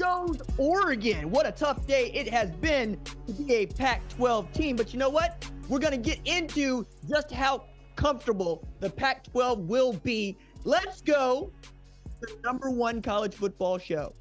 goes Oregon. What a tough day it has been to be a Pac-12 team. But you know what? We're going to get into just how comfortable the Pac-12 will be. Let's go to the #1 college football show.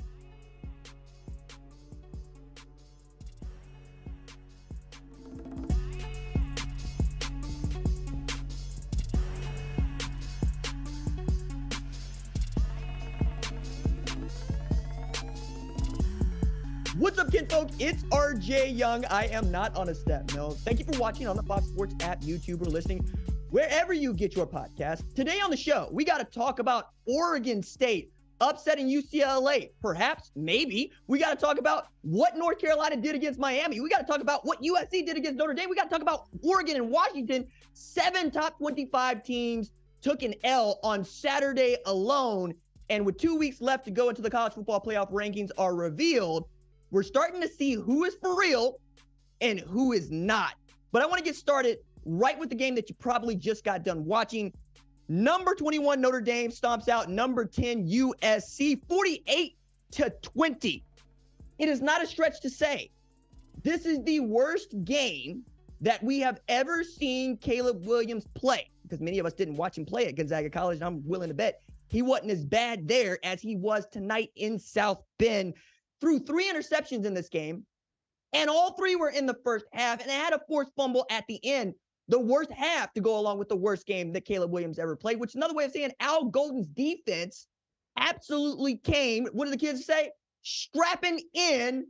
What's up, kinfolk? It's RJ Young. I am not on a step mill. Thank you for watching on the Fox Sports app, YouTube, or listening wherever you get your podcast. Today on the show, we got to talk about Oregon State upsetting UCLA. Perhaps, maybe. We got to talk about what North Carolina did against Miami. We got to talk about what USC did against Notre Dame. We got to talk about Oregon and Washington. 7 top 25 teams took an L on Saturday alone. And with 2 weeks left to go until the college football playoff rankings are revealed, we're starting to see who is for real and who is not. But I want to get started right with the game that you probably just got done watching. Number 21 Notre Dame stomps out number 10 USC 48-20. It is not a stretch to say this is the worst game that we have ever seen Caleb Williams play, because many of us didn't watch him play at Gonzaga College, and I'm willing to bet he wasn't as bad there as he was tonight in South Bend. Threw 3 interceptions in this game, and all 3 were in the first half, and had a forced fumble at the end. The worst half to go along with the worst game that Caleb Williams ever played, which is another way of saying Al Golden's defense absolutely came, what do the kids say? Strapping in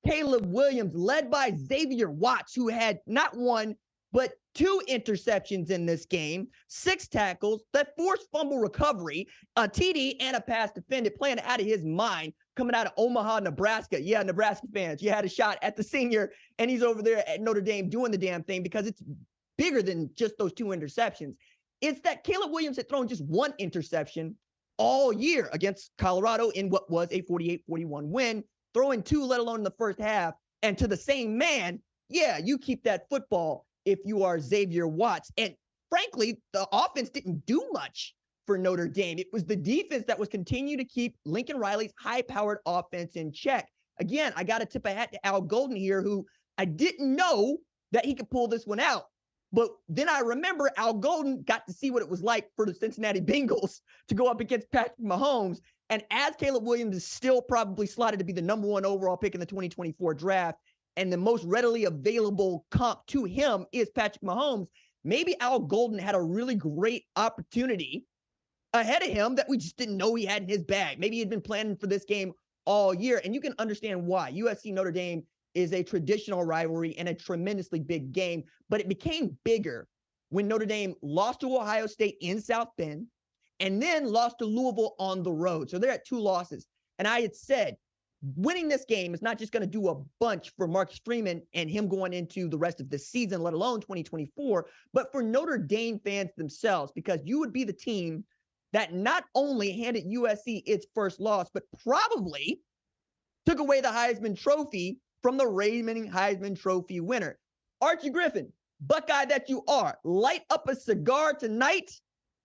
Caleb Williams, led by Xavier Watts, who had not 1, but 2 interceptions in this game, 6 tackles, that forced fumble recovery, a TD, and a pass defended, playing out of his mind, coming out of Omaha, Nebraska. Yeah, Nebraska fans, you had a shot at the senior, and he's over there at Notre Dame doing the damn thing, because it's bigger than just those 2 interceptions. It's that Caleb Williams had thrown just 1 interception all year against Colorado in what was a 48-41 win, throwing 2, let alone in the first half. And to the same man, yeah, you keep that football if you are Xavier Watts. And frankly, the offense didn't do much for Notre Dame. It was the defense that was continuing to keep Lincoln Riley's high-powered offense in check. Again, I got to tip a hat to Al Golden here, who I didn't know that he could pull this one out. But then I remember Al Golden got to see what it was like for the Cincinnati Bengals to go up against Patrick Mahomes. And as Caleb Williams is still probably slotted to be the #1 overall pick in the 2024 draft, and the most readily available comp to him is Patrick Mahomes, maybe Al Golden had a really great opportunity ahead of him that we just didn't know he had in his bag. Maybe he'd been planning for this game all year, and you can understand why. USC Notre Dame is a traditional rivalry and a tremendously big game, but it became bigger when Notre Dame lost to Ohio State in South Bend and then lost to Louisville on the road. So they're at 2 losses. And I had said, winning this game is not just going to do a bunch for Marcus Freeman and him going into the rest of the season, let alone 2024, but for Notre Dame fans themselves, because you would be the team that not only handed USC its first loss, but probably took away the Heisman Trophy from the reigning Heisman Trophy winner. Archie Griffin, Buckeye that you are, light up a cigar tonight,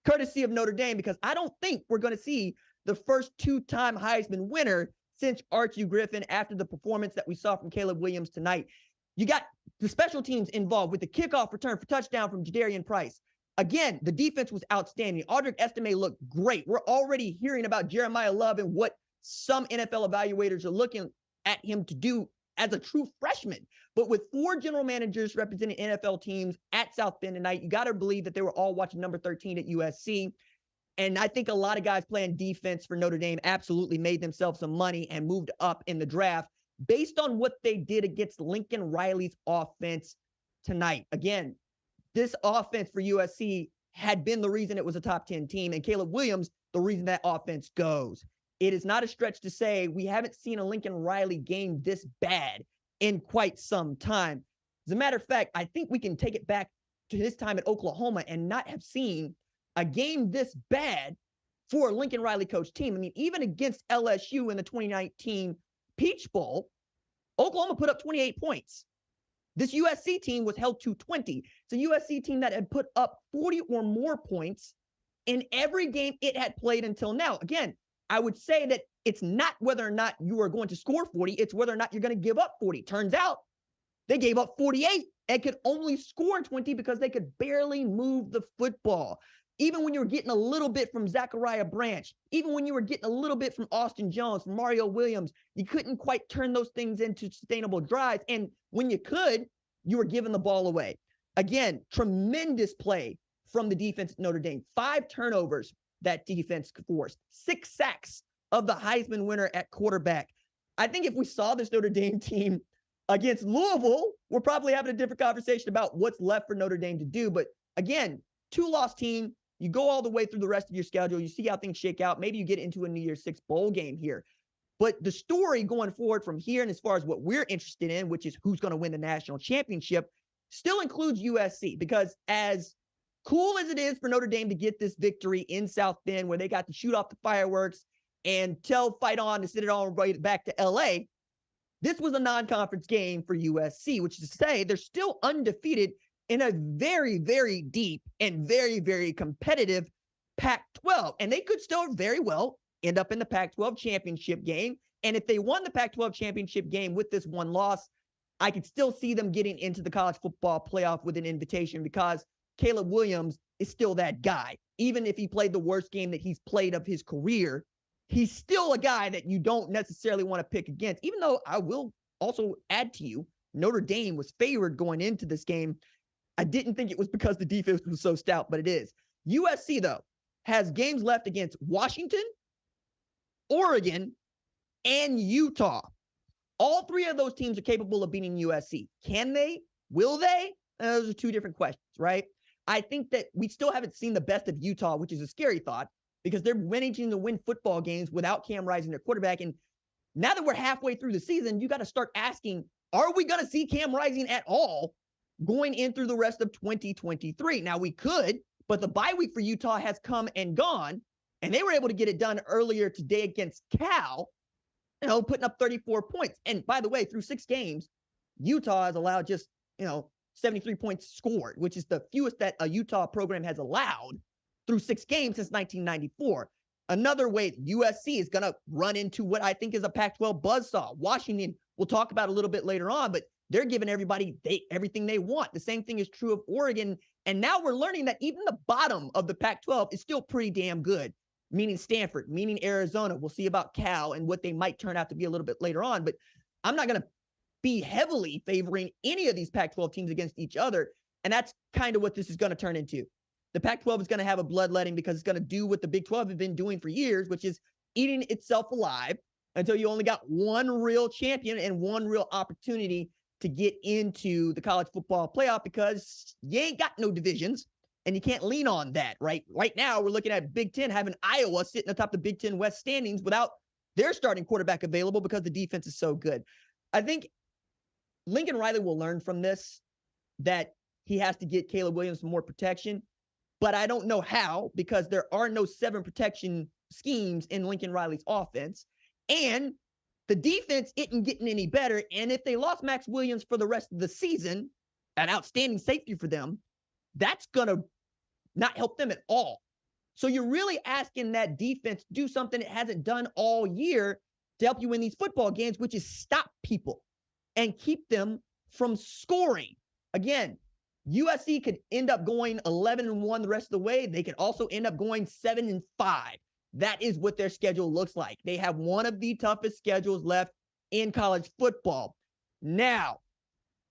courtesy of Notre Dame, because I don't think we're going to see the first 2-time Heisman winner since Archie Griffin after the performance that we saw from Caleb Williams tonight. You got the special teams involved with the kickoff return for touchdown from Jadarian Price. Again, the defense was outstanding. Audric Estime looked great. We're already hearing about Jeremiah Love and what some NFL evaluators are looking at him to do as a true freshman. But with 4 general managers representing NFL teams at South Bend tonight, you got to believe that they were all watching number 13 at USC. And I think a lot of guys playing defense for Notre Dame absolutely made themselves some money and moved up in the draft based on what they did against Lincoln Riley's offense tonight. Again, this offense for USC had been the reason it was a top 10 team, and Caleb Williams, the reason that offense goes. It is not a stretch to say we haven't seen a Lincoln Riley game this bad in quite some time. As a matter of fact, I think we can take it back to his time at Oklahoma and not have seen a game this bad for a Lincoln Riley coach team. I mean, even against LSU in the 2019 Peach Bowl, Oklahoma put up 28 points. This USC team was held to 20. It's a USC team that had put up 40 or more points in every game it had played until now. Again, I would say that It's not whether or not you are going to score 40, it's whether or not you're going to give up 40. Turns out they gave up 48 and could only score 20 because they could barely move the football. Even when you were getting a little bit from Zachariah Branch, even when you were getting a little bit from Austin Jones, from Mario Williams, you couldn't quite turn those things into sustainable drives. And when you could, you were giving the ball away. Again, tremendous play from the defense at Notre Dame. 5 turnovers that defense forced. 6 sacks of the Heisman winner at quarterback. I think if we saw this Notre Dame team against Louisville, we're probably having a different conversation about what's left for Notre Dame to do. But again, 2-loss team. You go all the way through the rest of your schedule. You see how things shake out. Maybe you get into a New Year's Six bowl game here. But the story going forward from here, and as far as what we're interested in, which is who's going to win the national championship, still includes USC. Because as cool as it is for Notre Dame to get this victory in South Bend, where they got to shoot off the fireworks and tell Fight On to send it all right back to LA, this was a non-conference game for USC, which is to say they're still undefeated in a very, very deep and very, very competitive Pac-12. And they could still very well end up in the Pac-12 championship game. And if they won the Pac-12 championship game with this one loss, I could still see them getting into the college football playoff with an invitation, because Caleb Williams is still that guy. Even if he played the worst game that he's played of his career, he's still a guy that you don't necessarily want to pick against. Even though I will also add to you, Notre Dame was favored going into this game. I didn't think it was because the defense was so stout, but it is. USC, though, has games left against Washington, Oregon, and Utah. All 3 of those teams are capable of beating USC. Can they? Will they? Those are 2 different questions, right? I think that we still haven't seen the best of Utah, which is a scary thought, because they're managing to win football games without Cam Rising, their quarterback. And now that we're halfway through the season, you got to start asking, are we going to see Cam Rising at all going in through the rest of 2023? Now, we could, but the bye week for Utah has come and gone, and they were able to get it done earlier today against Cal, putting up 34 points. And by the way, through 6 games, Utah has allowed just, 73 points scored, which is the fewest that a Utah program has allowed through 6 games since 1994. Another way USC is going to run into what I think is a Pac-12 buzzsaw. Washington, we'll talk about a little bit later on, but they're giving everybody everything they want. The same thing is true of Oregon. And now we're learning that even the bottom of the Pac-12 is still pretty damn good, meaning Stanford, meaning Arizona. We'll see about Cal and what they might turn out to be a little bit later on. But I'm not going to be heavily favoring any of these Pac-12 teams against each other. And that's kind of what this is going to turn into. The Pac-12 is going to have a bloodletting because it's going to do what the Big 12 have been doing for years, which is eating itself alive until you only got one real champion and one real opportunity to get into the college football playoff, because you ain't got no divisions and you can't lean on that, right? Right now, we're looking at Big Ten having Iowa sitting atop the Big Ten West standings without their starting quarterback available because the defense is so good. I think Lincoln Riley will learn from this that he has to get Caleb Williams some more protection, but I don't know how, because there are no 7 protection schemes in Lincoln Riley's offense. And the defense isn't getting any better. And if they lost Max Williams for the rest of the season, an outstanding safety for them, that's going to not help them at all. So you're really asking that defense to do something it hasn't done all year to help you win these football games, which is stop people and keep them from scoring. Again, USC could end up going 11-1 the rest of the way. They could also end up going 7-5. That is what their schedule looks like. They have one of the toughest schedules left in college football. Now,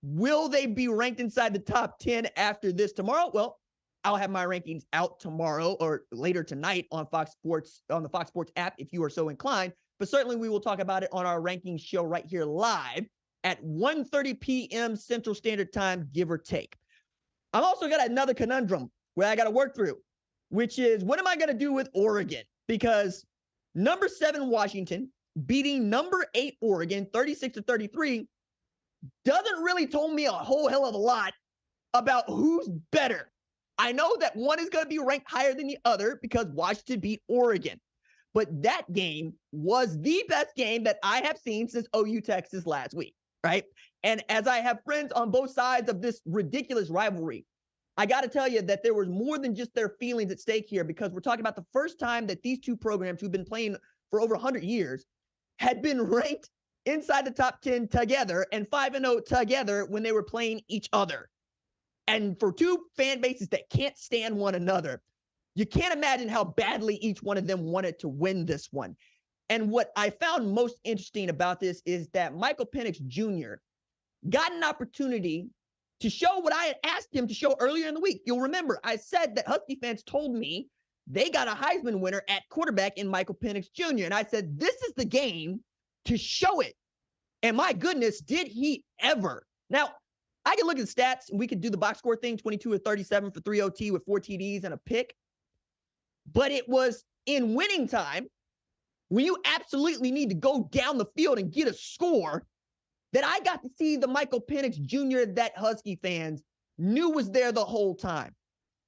will they be ranked inside the top 10 after this tomorrow? Well, I'll have my rankings out tomorrow or later tonight on Fox Sports, on the Fox Sports app, if you are so inclined. But certainly we will talk about it on our rankings show right here live at 1:30 p.m. Central Standard Time, give or take. I've also got another conundrum where I got to work through, which is, what am I going to do with Oregon? Because number 7 Washington beating number 8 Oregon 36-33 doesn't really tell me a whole hell of a lot about who's better. I know that one is going to be ranked higher than the other because Washington beat Oregon. But that game was the best game that I have seen since OU Texas last week, right? And as I have friends on both sides of this ridiculous rivalry, I got to tell you that there was more than just their feelings at stake here, because we're talking about the first time that these two programs who've been playing for over 100 years, had been ranked inside the top 10 together and 5-0 together when they were playing each other. And for two fan bases that can't stand one another, you can't imagine how badly each one of them wanted to win this one. And what I found most interesting about this is that Michael Penix Jr. got an opportunity to show what I had asked him to show earlier in the week. You'll remember I said that Husky fans told me they got a Heisman winner at quarterback in Michael Penix Jr. And I said, this is the game to show it. And my goodness, did he ever. Now, I can look at the stats and we could do the box score thing, 22 of 37 for 3 OT with 4 TDs and a pick. But it was in winning time, when you absolutely need to go down the field and get a score, that I got to see the Michael Penix Jr. that Husky fans knew was there the whole time.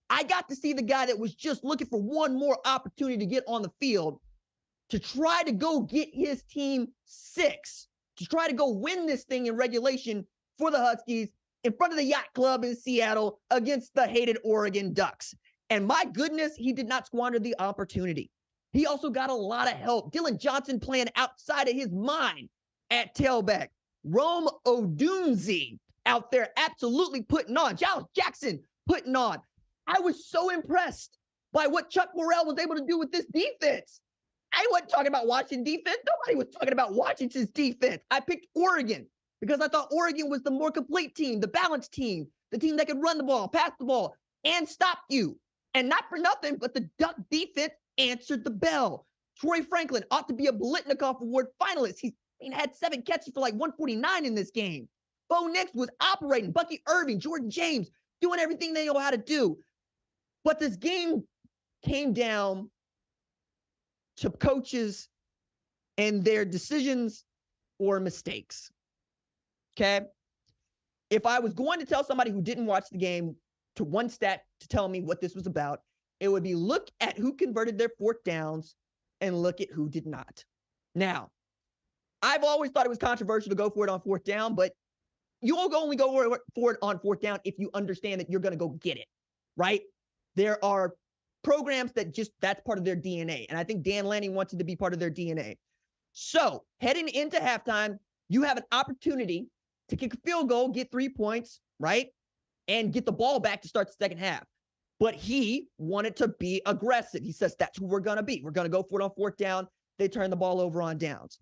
I got to see the guy that was just looking for one more opportunity to get on the field to try to go get his team 6, to try to go win this thing in regulation for the Huskies in front of the Yacht Club in Seattle against the hated Oregon Ducks. And my goodness, he did not squander the opportunity. He also got a lot of help. Dylan Johnson playing outside of his mind at tailback. Rome Odunze out there absolutely putting on. Giles Jackson putting on. I was so impressed by what Chuck Morrell was able to do with this defense. I wasn't talking about Washington defense. Nobody was talking about Washington's defense. I picked Oregon because I thought Oregon was the more complete team, the balanced team, the team that could run the ball, pass the ball, and stop you. And not for nothing, but the Duck defense answered the bell. Troy Franklin ought to be a Blitnikoff Award finalist. He had 7 catches for like 149 in this game. Bo Nix was operating. Bucky Irving, Jordan James, doing everything they know how to do. But this game came down to coaches and their decisions or mistakes. Okay? If I was going to tell somebody who didn't watch the game to one stat to tell me what this was about, it would be look at who converted their 4th downs and look at who did not. Now, I've always thought it was controversial to go for it on 4th down, but you will only go for it on 4th down if you understand that you're going to go get it, right? There are programs that that's part of their DNA. And I think Dan Lanning wants it to be part of their DNA. So heading into halftime, you have an opportunity to kick a field goal, get 3 points, right? And get the ball back to start the second half. But he wanted to be aggressive. He says, that's who we're going to be. We're going to go for it on 4th down. They turn the ball over on downs.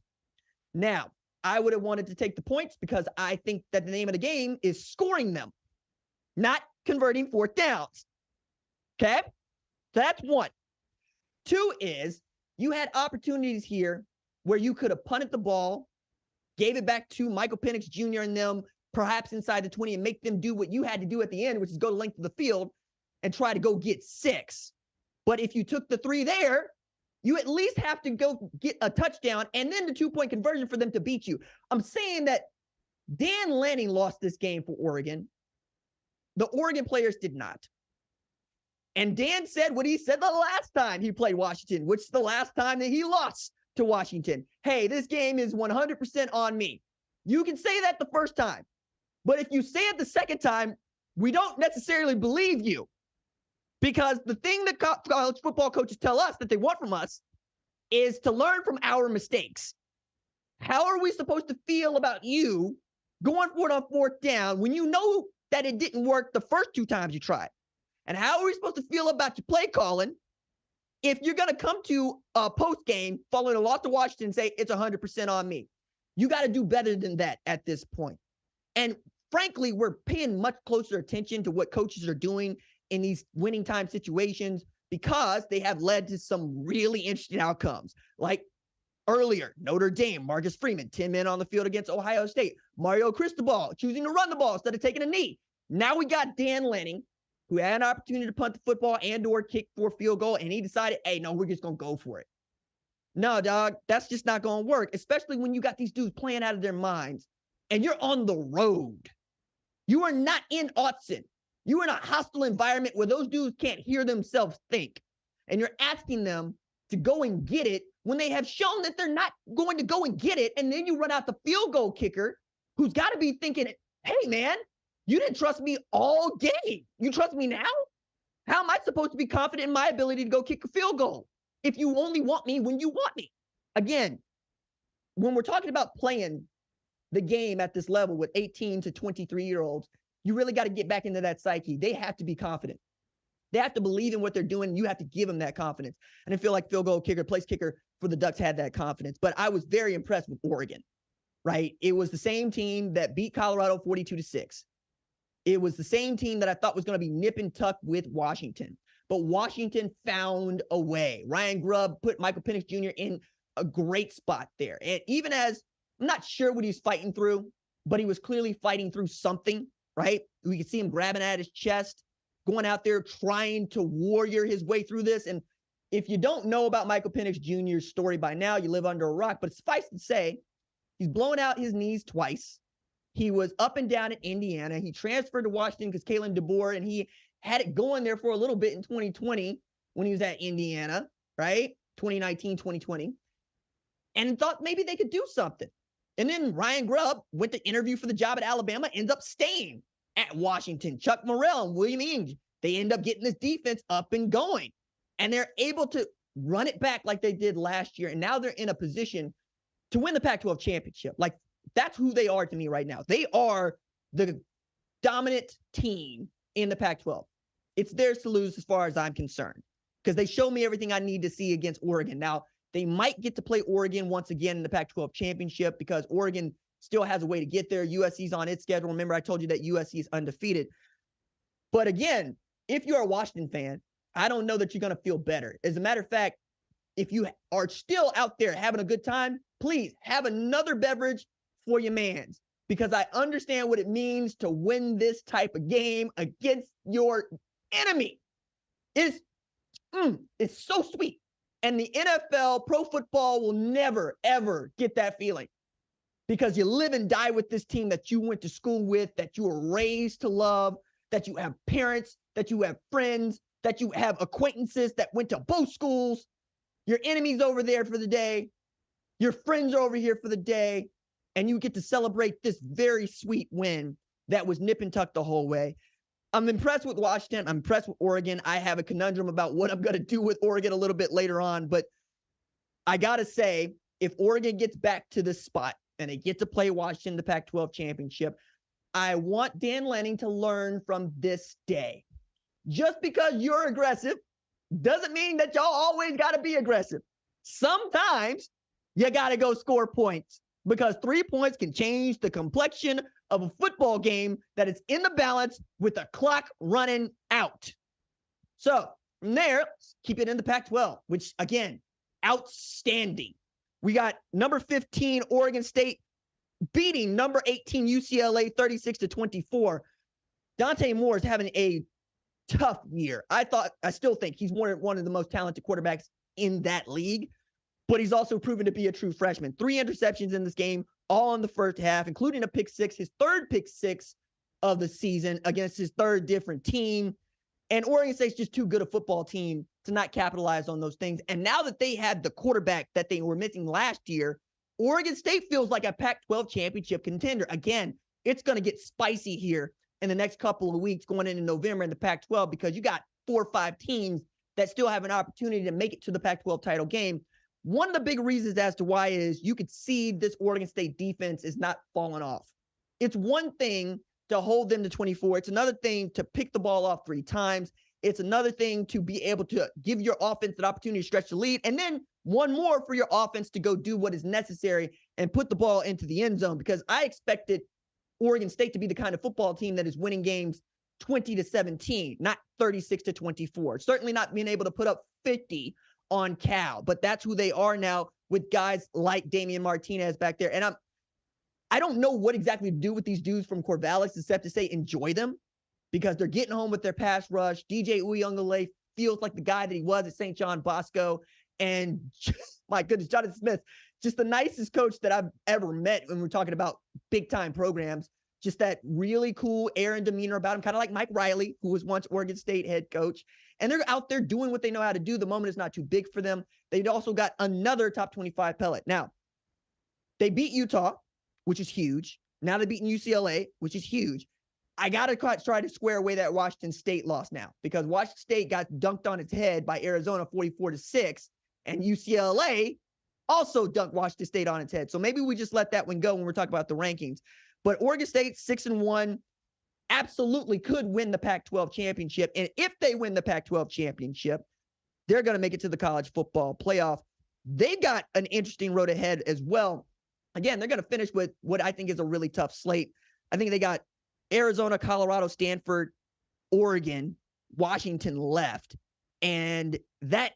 Now, I would have wanted to take the points because I think that the name of the game is scoring them, not converting 4th downs. Okay? So that's 1. 2 is you had opportunities here where you could have punted the ball, gave it back to Michael Penix Jr. and them, perhaps inside the 20, and make them do what you had to do at the end, which is go the length of the field and try to go get 6. But if you took the 3 there, you at least have to go get a touchdown and then the 2-point conversion for them to beat you. I'm saying that Dan Lanning lost this game for Oregon. The Oregon players did not. And Dan said what he said the last time he played Washington, which is the last time that he lost to Washington. Hey, this game is 100% on me. You can say that the first time. But if you say it the second time, we don't necessarily believe you. Because the thing that college football coaches tell us that they want from us is to learn from our mistakes. How are we supposed to feel about you going for it on 4th down when you know that it didn't work the first 2 times you tried? And how are we supposed to feel about your play calling if you're going to come to a post game following a loss to Washington and say it's 100% on me? You got to do better than that at this point. And frankly, we're paying much closer attention to what coaches are doing in these winning time situations because they have led to some really interesting outcomes. Like earlier, Notre Dame, Marcus Freeman, 10 men on the field against Ohio State. Mario Cristobal choosing to run the ball instead of taking a knee. Now we got Dan Lanning, who had an opportunity to punt the football and or kick for a field goal, and he decided, hey, no, we're just going to go for it. No, dog, that's just not going to work, especially when you got these dudes playing out of their minds and you're on the road. You are not in Autzen. You are in a hostile environment where those dudes can't hear themselves think. And you're asking them to go and get it when they have shown that they're not going to go and get it. And then you run out the field goal kicker who's got to be thinking, hey, man, you didn't trust me all game. You trust me now? How am I supposed to be confident in my ability to go kick a field goal if you only want me when you want me? again, when we're talking about playing the game at this level with 18 to 23-year-olds, you really got to get back into that psyche. They have to be confident. They have to believe in what they're doing. You have to give them that confidence. And I feel like field goal kicker, place kicker for the Ducks had that confidence. But I was very impressed with Oregon, right? It was the same team that beat Colorado 42-6. It was the same team that I thought was going to be nip and tuck with Washington. But Washington found a way. Ryan Grubb put Michael Penix Jr. in a great spot there. And even as, I'm not sure what he's fighting through, but he was clearly fighting through something, right? We could see him grabbing at his chest, going out there trying to warrior his way through this. And if you don't know about Michael Penix Jr.'s story by now, you live under a rock. But suffice to say, he's blown out his knees twice. He was up and down in Indiana. He transferred to Washington because Kalen DeBoer, and he had it going there for a little bit in 2020 when he was at Indiana, right? 2019, 2020. And thought maybe they could do something. And then Ryan Grubb went to interview for the job at Alabama, ends up staying at Washington. Chuck Morrell and William Ing, they end up getting this defense up and going. And they're able to run it back like they did last year. And now they're in a position to win the Pac-12 championship. Like, that's who they are to me right now. They are the dominant team in the Pac-12. It's theirs to lose as far as I'm concerned, because they show me everything I need to see against Oregon. Now, they might get to play Oregon once again in the Pac-12 championship because Oregon still has a way to get there. USC's on its schedule. Remember, I told you that USC is undefeated. But again, if you're a Washington fan, I don't know that you're going to feel better. As a matter of fact, if you are still out there having a good time, please have another beverage for your mans, because I understand what it means to win this type of game against your enemy. It's so sweet. And the NFL, pro football, will never, ever get that feeling, because you live and die with this team that you went to school with, that you were raised to love, that you have parents, that you have friends, that you have acquaintances that went to both schools. Your enemy's over there for the day. Your friends are over here for the day. And you get to celebrate this very sweet win that was nip and tuck the whole way. I'm impressed with Washington. I'm impressed with Oregon. I have a conundrum about what I'm going to do with Oregon a little bit later on. But I got to say, if Oregon gets back to this spot and they get to play Washington in the Pac-12 championship, I want Dan Lanning to learn from this day. Just because you're aggressive doesn't mean that y'all always got to be aggressive. Sometimes you got to go score points, because 3 points can change the complexion of a football game that is in the balance with the clock running out. So from there, let's keep it in the Pac-12, which, again, outstanding. We got number 15 Oregon State beating number 18 UCLA 36-24. Dante Moore is having a tough year. I still think he's one of the most talented quarterbacks in that league, but he's also proven to be a true freshman. 3 interceptions in this game, all in the first half, including a pick six, his third pick six of the season against his third different team. And Oregon State's just too good a football team to not capitalize on those things. And now that they had the quarterback that they were missing last year, Oregon State feels like a Pac-12 championship contender. Again, it's going to get spicy here in the next couple of weeks going into November in the Pac-12, because you got 4 or 5 teams that still have an opportunity to make it to the Pac-12 title game. One of the big reasons as to why is you could see this Oregon State defense is not falling off. It's one thing to hold them to 24. It's another thing to pick the ball off 3 times. It's another thing to be able to give your offense an opportunity to stretch the lead. And then one more for your offense to go do what is necessary and put the ball into the end zone, because I expected Oregon State to be the kind of football team that is winning games 20-17, not 36-24. Certainly not being able to put up 50 on Cal, but that's who they are now with guys like Damian Martinez back there. And I don't know what exactly to do with these dudes from Corvallis except to say enjoy them, because they're getting home with their pass rush. DJ Uyunglele feels like the guy that he was at St. John Bosco. And just, my goodness, Jonathan Smith, just the nicest coach that I've ever met when we're talking about big-time programs. Just that really cool air and demeanor about him, kind of like Mike Riley, who was once Oregon State head coach. And they're out there doing what they know how to do. The moment is not too big for them. They'd also got another top 25 pellet. Now, they beat Utah, which is huge. Now they're beating UCLA, which is huge. I got to try to square away that Washington State loss now, because Washington State got dunked on its head by Arizona 44-6, and UCLA also dunked Washington State on its head. So maybe we just let that one go when we're talking about the rankings. But Oregon State, 6-1, absolutely could win the Pac-12 championship. And if they win the Pac-12 championship, they're going to make it to the college football playoff. They've got an interesting road ahead as well. Again, they're going to finish with what I think is a really tough slate. I think they got Arizona, Colorado, Stanford, Oregon, Washington left. And that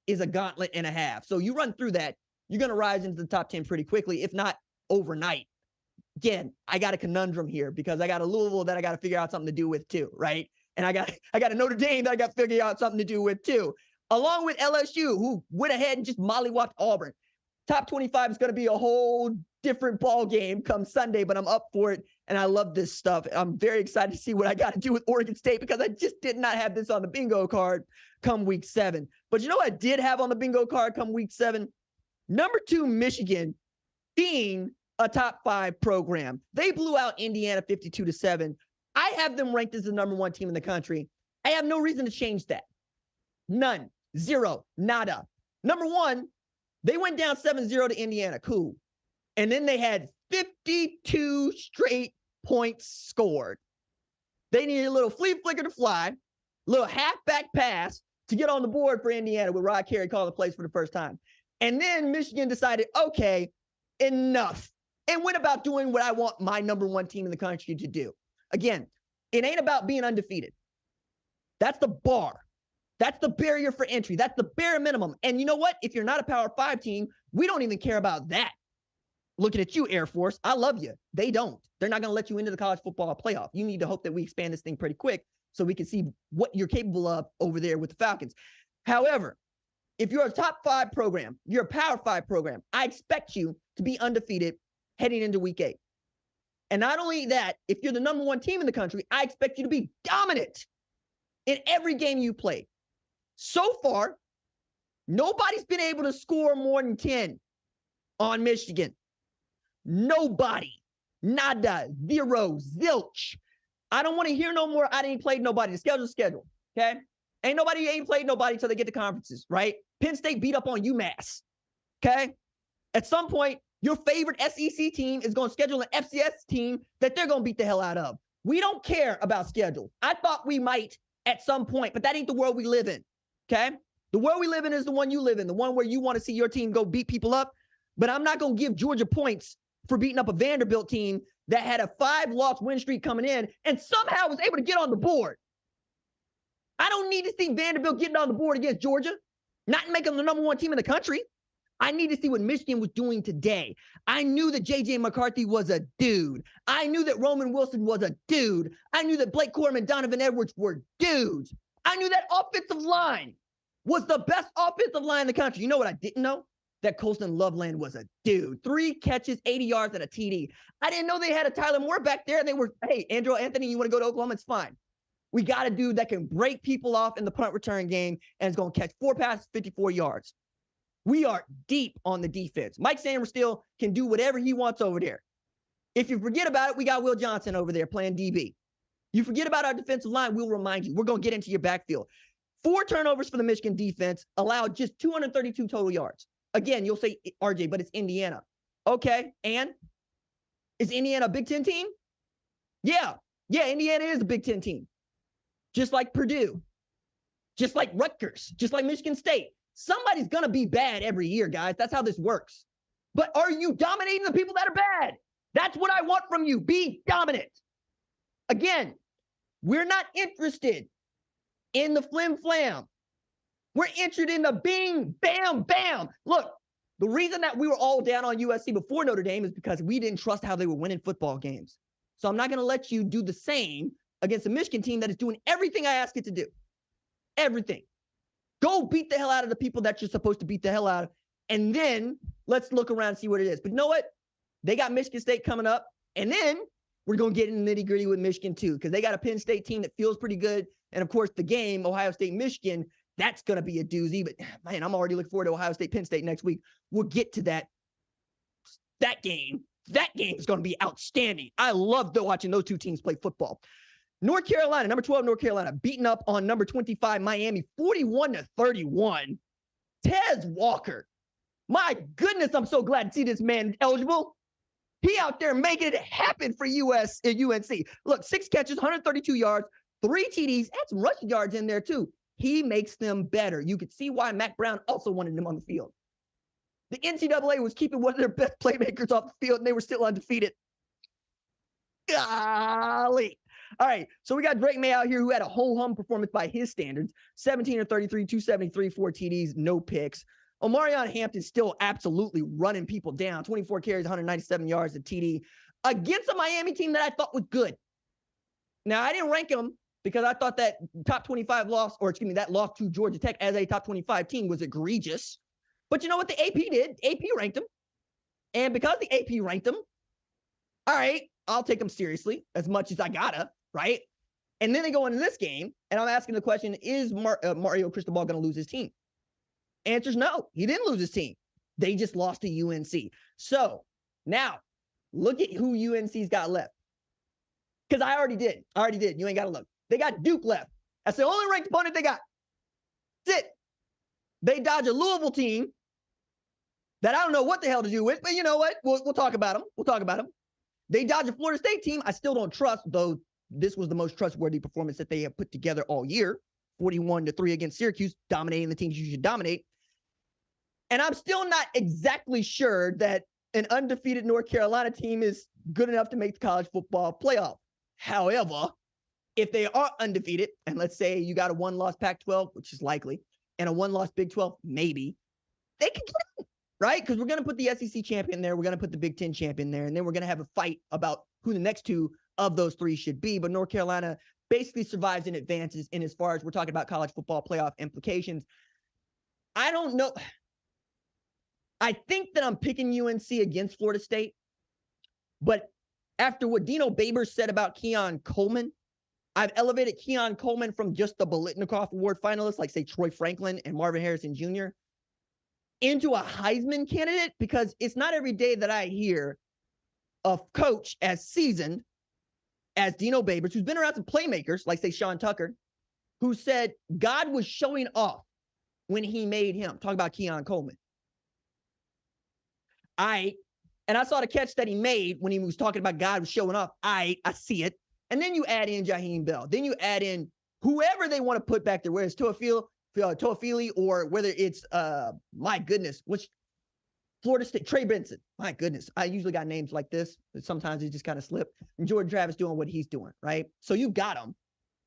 is a gauntlet and a half. So you run through that, you're going to rise into the top 10 pretty quickly, if not overnight. Again, I got a conundrum here because I got a Louisville that I got to figure out something to do with too, right? And I got a Notre Dame that I got to figure out something to do with too, along with LSU, who went ahead and just mollywopped Auburn. Top 25 is going to be a whole different ball game come Sunday, but I'm up for it, and I love this stuff. I'm very excited to see what I got to do with Oregon State because I just did not have this on the bingo card come week 7. But you know what I did have on the bingo card come week 7? Number 2, Michigan being a top 5 program. They blew out Indiana 52-7. I have them ranked as the number 1 team in the country. I have no reason to change that. None. Zero. Nada. Number 1, they went down 7-0 to Indiana. Cool. And then they had 52 straight points scored. They needed a little flea flicker to fly, a little halfback pass to get on the board for Indiana with Rod Carey calling the plays for the first time. And then Michigan decided, okay, enough, and went about doing what I want my number 1 team in the country to do. Again, it ain't about being undefeated. That's the bar. That's the barrier for entry. That's the bare minimum. And you know what? If you're not a Power 5 team, we don't even care about that. Looking at you, Air Force, I love you. They don't. They're not going to let you into the college football playoff. You need to hope that we expand this thing pretty quick so we can see what you're capable of over there with the Falcons. However, if you're a top 5 program, you're a Power 5 program, I expect you to be undefeated heading into week 8. And not only that, if you're the number 1 team in the country, I expect you to be dominant in every game you play. So far, nobody's been able to score more than 10 on Michigan. Nobody. Nada. Zero. Zilch. I don't want to hear no more. I didn't play nobody. The schedule's schedule. Okay? Ain't played nobody until they get to conferences, right? Penn State beat up on UMass. Okay? At some point, your favorite SEC team is going to schedule an FCS team that they're going to beat the hell out of. We don't care about schedule. I thought we might at some point, but that ain't the world we live in. Okay? The world we live in is the one you live in, the one where you want to see your team go beat people up. But I'm not going to give Georgia points for beating up a Vanderbilt team that had a 5-loss win streak coming in and somehow was able to get on the board. I don't need to see Vanderbilt getting on the board against Georgia, not making them the number 1 team in the country. I need to see what Michigan was doing today. I knew that J.J. McCarthy was a dude. I knew that Roman Wilson was a dude. I knew that Blake Corum and Donovan Edwards were dudes. I knew that offensive line was the best offensive line in the country. You know what I didn't know? That Colston Loveland was a dude. 3 catches, 80 yards, and a TD. I didn't know they had a Tyler Moore back there. And they were, hey, Andrew Anthony, you want to go to Oklahoma? It's fine. We got a dude that can break people off in the punt return game and is going to catch 4 passes, 54 yards. We are deep on the defense. Mike Sainristil can do whatever he wants over there. If you forget about it, we got Will Johnson over there playing DB. You forget about our defensive line, we'll remind you. We're going to get into your backfield. 4 turnovers for the Michigan defense, allowed just 232 total yards. Again, you'll say, RJ, but it's Indiana. Okay, and? Is Indiana a Big Ten team? Yeah, Indiana is a Big Ten team. Just like Purdue. Just like Rutgers. Just like Michigan State. Somebody's going to be bad every year, guys. That's how this works. But are you dominating the people that are bad? That's what I want from you. Be dominant. Again, we're not interested in the flim flam. We're interested in the bing, bam, bam. Look, the reason that we were all down on USC before Notre Dame is because we didn't trust how they were winning football games. So I'm not going to let you do the same against a Michigan team that is doing everything I ask it to do. Everything. Go beat the hell out of the people that you're supposed to beat the hell out of. And then let's look around and see what it is. But you know what? They got Michigan State coming up. And then we're going to get in the nitty gritty with Michigan too, because they got a Penn State team that feels pretty good. And of course, the game, Ohio State, Michigan, that's going to be a doozy. But man, I'm already looking forward to Ohio State, Penn State next week. We'll get to that. That game is going to be outstanding. I love watching those two teams play football. North Carolina, number 12, North Carolina, beating up on number 25, Miami, 41-31. Tez Walker. My goodness, I'm so glad to see this man eligible. He out there making it happen for UNC. Look, 6 catches, 132 yards, 3 TDs, had some rushing yards in there too. He makes them better. You could see why Mac Brown also wanted them on the field. The NCAA was keeping one of their best playmakers off the field, and they were still undefeated. Golly. All right, so we got Drake May out here who had a ho-hum performance by his standards. 17 of 33, 273, 4 TDs, no picks. Omarion Hampton still absolutely running people down. 24 carries, 197 yards, a TD against a Miami team that I thought was good. Now, I didn't rank them because I thought that top 25 loss, or excuse me, that loss to Georgia Tech as a top 25 team was egregious. But you know what the AP did? AP ranked them. And because the AP ranked them, all right, I'll take them seriously as much as I gotta, right? And then they go into this game, and I'm asking the question, is Mario Cristobal going to lose his team? Answer's no. He didn't lose his team. They just lost to UNC. So now look at who UNC's got left. Because I already did. You ain't got to look. They got Duke left. That's the only ranked opponent they got. That's it. They dodge a Louisville team that I don't know what the hell to do with, but you know what? We'll talk about them. They dodge a Florida State team I still don't trust, though this was the most trustworthy performance that they have put together all year. 41-3 against Syracuse, dominating the teams you should dominate. And I'm still not exactly sure that an undefeated North Carolina team is good enough to make the college football playoff. However, if they are undefeated, and let's say you got a 1-loss Pac-12, which is likely, and a 1-loss Big 12, maybe, they can get in, right? Because we're going to put the SEC champion there, we're going to put the Big 10 champion there, and then we're going to have a fight about who the next 2 of those 3 should be. But North Carolina basically survives and advances in as far as we're talking about college football playoff implications. I don't know. I think that I'm picking UNC against Florida State, but after what Dino Babers said about Keon Coleman, I've elevated Keon Coleman from just the Biletnikoff Award finalist, like say Troy Franklin and Marvin Harrison Jr., into a Heisman candidate, because it's not every day that I hear a coach as seasoned as Dino Babers, who's been around some playmakers, like say Sean Tucker, who said God was showing off when he made him. Talk about Keon Coleman. And I saw the catch that he made when he was talking about God was showing off. I see it. And then you add in Jaheim Bell. Then you add in whoever they want to put back there, whether it's Toafili or whether it's, my goodness, which Florida State, Trey Benson. My goodness. I usually got names like this, but sometimes it just kind of slip. And Jordan Travis doing what he's doing, right? So you got him.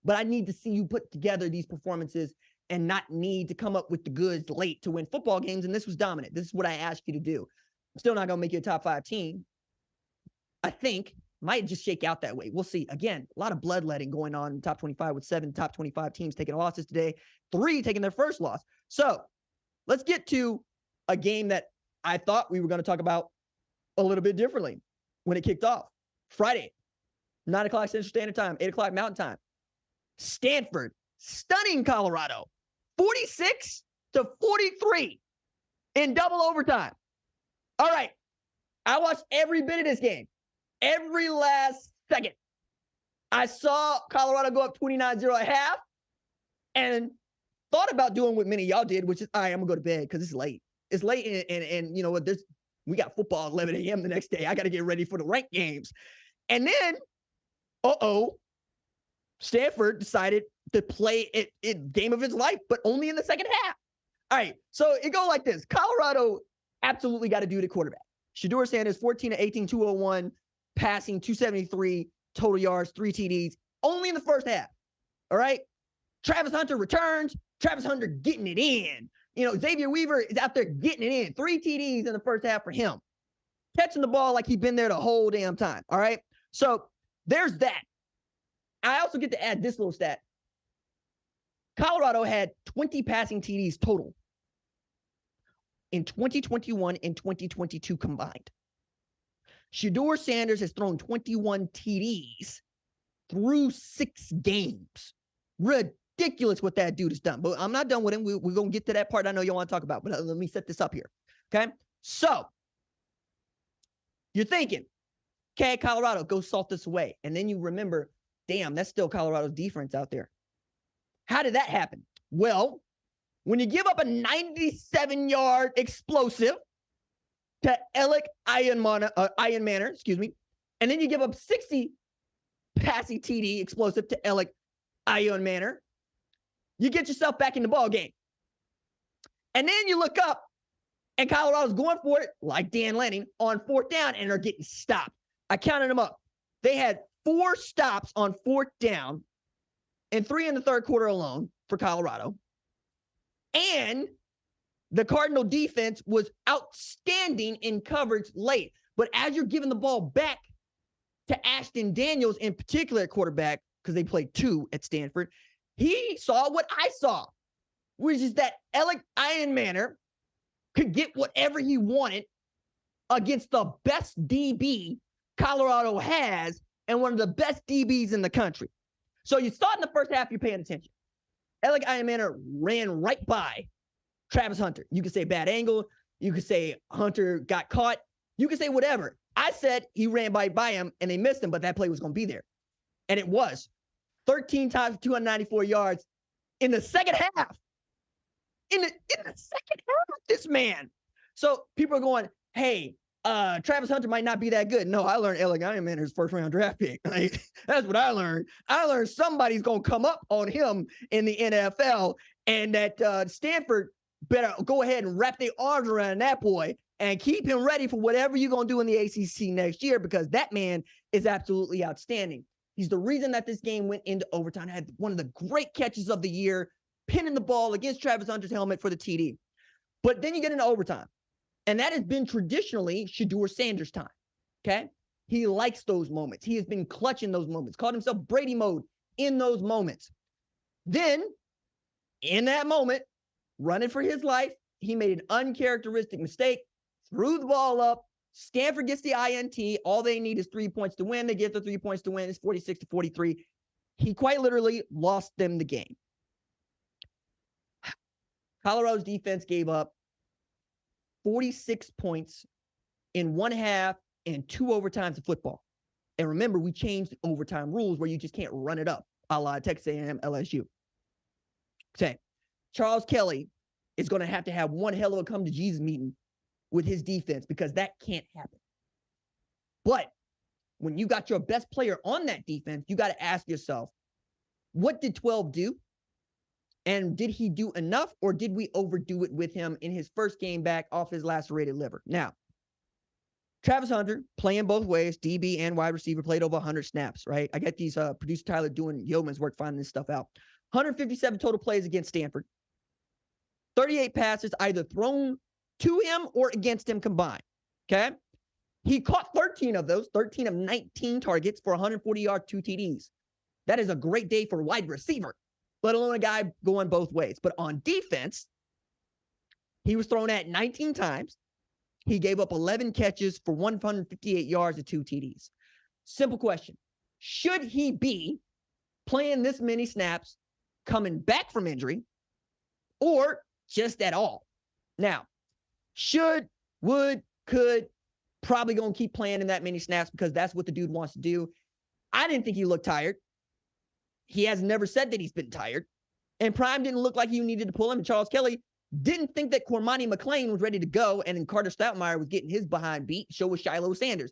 But I need to see you put together these performances and not need to come up with the goods late to win football games. And this was dominant. This is what I asked you to do. I'm still not going to make you a top 5 team. I think might just shake out that way. We'll see. Again, a lot of bloodletting going on in top 25 with 7 top 25 teams taking losses today, 3 taking their first loss. So let's get to a game that I thought we were going to talk about a little bit differently when it kicked off. Friday, 9 o'clock Central Standard Time, 8 o'clock Mountain Time. Stanford stunning Colorado, 46-43 in double overtime. All right, I watched every bit of this game, every last second. I saw Colorado go up 29-0 at half and thought about doing what many of y'all did, which is, all right, I'm going to go to bed because it's late. It's late, and you know what, we got football at 11 a.m. the next day. I got to get ready for the ranked games. And then, Stanford decided to play it game of its life, but only in the second half. All right, so it goes like this. Colorado absolutely got to do the quarterback. Shedeur Sanders, 14-18, 201, passing, 273, total yards, 3 TDs, only in the first half. All right? Travis Hunter returns. Travis Hunter getting it in. You know, Xavier Weaver is out there getting it in. 3 TDs in the first half for him. Catching the ball like he's been there the whole damn time. All right? So there's that. I also get to add this little stat. Colorado had 20 passing TDs total in 2021 and 2022 combined. Shedeur Sanders has thrown 21 TDs through 6 games. Ridiculous what that dude has done. But I'm not done with him. We're going to get to that part I know you want to talk about. But let me set this up here. Okay? So, you're thinking, okay, Colorado, go salt this away. And then you remember, damn, that's still Colorado's defense out there. How did that happen? Well, when you give up a 97-yard explosive to Alec Iron Manor, excuse me, and then you give up 60 passing TD explosive to Alec Iron Manor, you get yourself back in the ball game. And then you look up, and Colorado's going for it, like Dan Lanning, on 4th down, and they're getting stopped. I counted them up. They had 4 stops on 4th down and 3 in the 3rd quarter alone for Colorado. And the Cardinal defense was outstanding in coverage late. But as you're giving the ball back to Ashton Daniels, in particular at quarterback, because they played 2 at Stanford, he saw what I saw, which is that Alec Iron Manor could get whatever he wanted against the best DB Colorado has and one of the best DBs in the country. So you start in the first half, you're paying attention. Alec Iron Manor ran right by Travis Hunter. You could say bad angle. You could say Hunter got caught. You could say whatever. I said he ran by him and they missed him, but that play was going to be there. And it was. 13 times for 294 yards in the second half. In the second half, this man. So people are going, hey, Travis Hunter might not be that good. No, I learned Alec Iron Manor's 1st-round draft pick. Like, that's what I learned. I learned somebody's going to come up on him in the NFL, and that Stanford better go ahead and wrap their arms around that boy and keep him ready for whatever you're going to do in the ACC next year, because that man is absolutely outstanding. He's the reason that this game went into overtime. Had one of the great catches of the year, pinning the ball against Travis Hunter's helmet for the TD. But then you get into overtime. And that has been traditionally Shedeur Sanders' time, okay? He likes those moments. He has been clutching those moments, called himself Brady mode in those moments. Then, in that moment, running for his life, he made an uncharacteristic mistake, threw the ball up. Stanford gets the INT. All they need is 3 points to win. They get the 3 points to win. It's 46-43. He quite literally lost them the game. Colorado's defense gave up 46 points in 1 half and 2 overtimes of football. And remember, we changed the overtime rules where you just can't run it up, a la Texas A&M, LSU. Okay, Charles Kelly is going to have one hell of a come-to-Jesus meeting with his defense, because that can't happen. But when you got your best player on that defense, you got to ask yourself, what did 12 do? And did he do enough, or did we overdo it with him in his first game back off his lacerated liver? Now, Travis Hunter playing both ways, DB and wide receiver, played over 100 snaps, right? I got these producer Tyler doing yeoman's work finding this stuff out. 157 total plays against Stanford. 38 passes either thrown to him or against him combined, okay? He caught 13 of those, 13 of 19 targets for 140 yards, 2 TDs. That is a great day for a wide receiver, let alone a guy going both ways. But on defense, he was thrown at 19 times. He gave up 11 catches for 158 yards and 2 TDs. Simple question. Should he be playing this many snaps, coming back from injury, or just at all? Now, should, would, could, probably going to keep playing in that many snaps because that's what the dude wants to do. I didn't think he looked tired. He has never said that he's been tired. And Prime didn't look like he needed to pull him. And Charles Kelly didn't think that Cormani McLean was ready to go. And then Carter Stoutmeyer was getting his behind beat. So was Shiloh Sanders.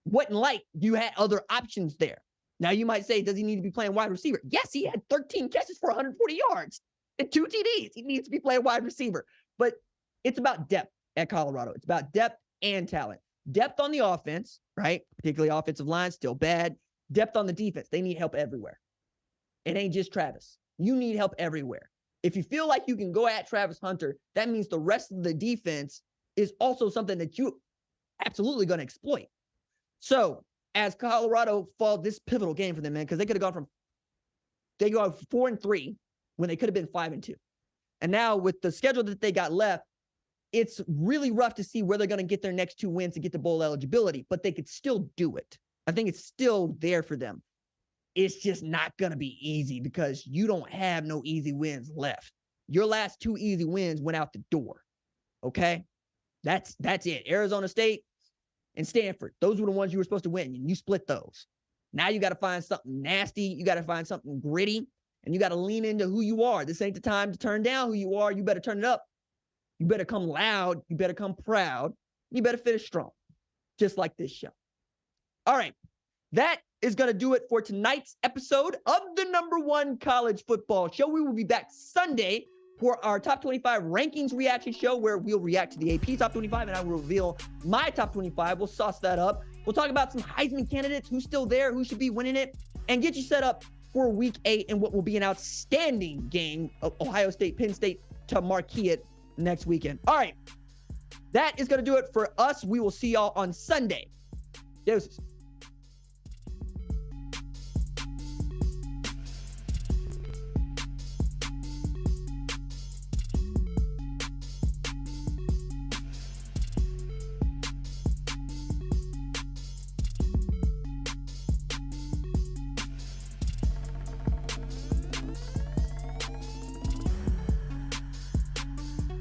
Wasn't like you had other options there. Now you might say, does he need to be playing wide receiver? Yes, he had 13 catches for 140 yards and 2 TDs. He needs to be playing wide receiver. But it's about depth at Colorado. It's about depth and talent. Depth on the offense, right? Particularly offensive line, still bad. Depth on the defense. They need help everywhere. It ain't just Travis. You need help everywhere. If you feel like you can go at Travis Hunter, that means the rest of the defense is also something that you absolutely going to exploit. So as Colorado fought this pivotal game for them, man, because they could have gone 4-3 when they could have been 5-2. And now with the schedule that they got left, it's really rough to see where they're going to get their next 2 wins to get to bowl eligibility, but they could still do it. I think it's still there for them. It's just not going to be easy because you don't have no easy wins left. Your last 2 easy wins went out the door. Okay? That's it. Arizona State and Stanford. Those were the ones you were supposed to win, and you split those. Now you got to find something nasty. You got to find something gritty, and you got to lean into who you are. This ain't the time to turn down who you are. You better turn it up. You better come loud. You better come proud. you better finish strong, just like this show. All right. That is going to do it for tonight's episode of the #1 college football show. We will be back Sunday for our top 25 rankings reaction show, where we'll react to the AP top 25 and I will reveal my top 25. We'll sauce that up. We'll talk about some Heisman candidates, who's still there, who should be winning it, and get you set up for week 8 and what will be an outstanding game of Ohio State, Penn State to marquee it next weekend. All right. That is going to do it for us. We will see y'all on Sunday. Deuces.